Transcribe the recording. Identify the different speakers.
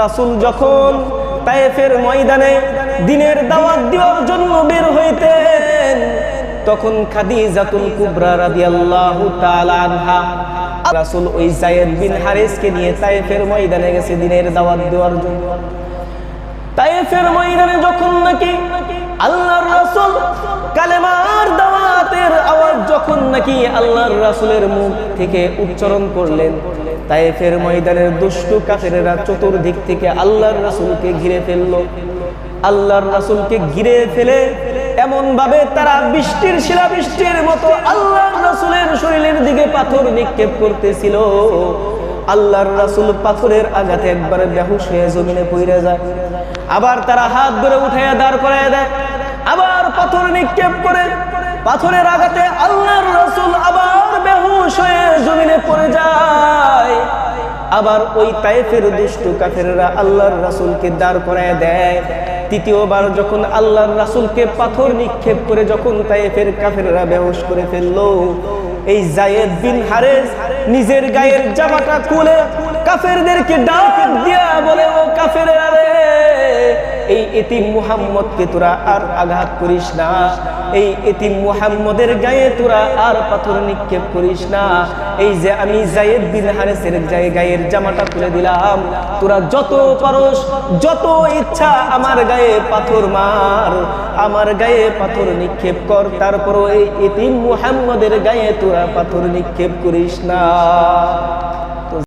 Speaker 1: রাসূল যখন তায়েফের ময়দানে দ্বীনের দাওয়াত দেওয়ার জন্য বের হইতেন তখন খাদিজাতুল কুবরা রাদিয়াল্লাহু তাআলা আনহা রাসূল ওই যায়েদ বিন হারিসকে নিয়ে তায়েফের ময়দানে গেছে দ্বীনের দাওয়াত দেওয়ার জন্য। তায়েফের ময়দানে যখন নাকি আল্লাহর রাসূল কালেমার দাওয়াতের আওয়াজ যখন নাকি আল্লাহর রাসূলের মুখ থেকে উচ্চারণ করলেন, তায়েফের ময়দানের দুষ্ট কাফেরেরা চতুর্দিক থেকে আল্লাহর রাসূলকে ঘিরে ফেলল। আল্লাহর রাসূলকে ঘিরে ফেলে এমন ভাবে তারা বৃষ্টির শিলাবৃষ্টির মতো আল্লাহর রাসূলের শরীরের দিকে পাথর নিক্ষেপ করতেছিল। আল্লাহর রাসূল পাথরের আঘাতে একবারে বেহুশ হয়ে জমিনে পড়ে যায়। আবার তারা হাত ধরে উঠাইয়া দাঁড় করাইয়া দেয়, আবার পাথর নিক্ষেপ করে পাথরের আঘাতে আল্লাহর রাসূল আবার বেহুশ হয়ে জমিনে পড়ে যায়। আবার ওই তায়েফের দুষ্ট কাফেররা আল্লাহর রাসূলকে দাঁড় করাইয়া দেয়। তৃতীয়বার যখন আল্লাহর রাসূলকে পাথর নিক্ষেপ করে যখন তায়েফের কাফেররা বেহুশ করে ফেললো, এই যায়েদ বিন হারিস নিজের গায়ের জামাটা খুলে কাফেরদেরকে ডাক দিয়া বলে, ও কাফেরেরা রে, এই এতিম মুহাম্মদকে তোরা আর আঘাত করিস না, এই এতিম মুহাম্মদের গায়ে তোরা আর পাথর নিক্ষেপ করিস না। এই যে আমি যায়েদ বিন হারিসের গায়ের জামাটা খুলে দিলাম, তোরা যত পারস যত ইচ্ছা আমার গায়ে পাথর মার, আমার গায়ে পাথর নিক্ষেপ কর, তারপরও এই এতিম মুহাম্মদের গায়ে তোরা পাথর নিক্ষেপ করিস না।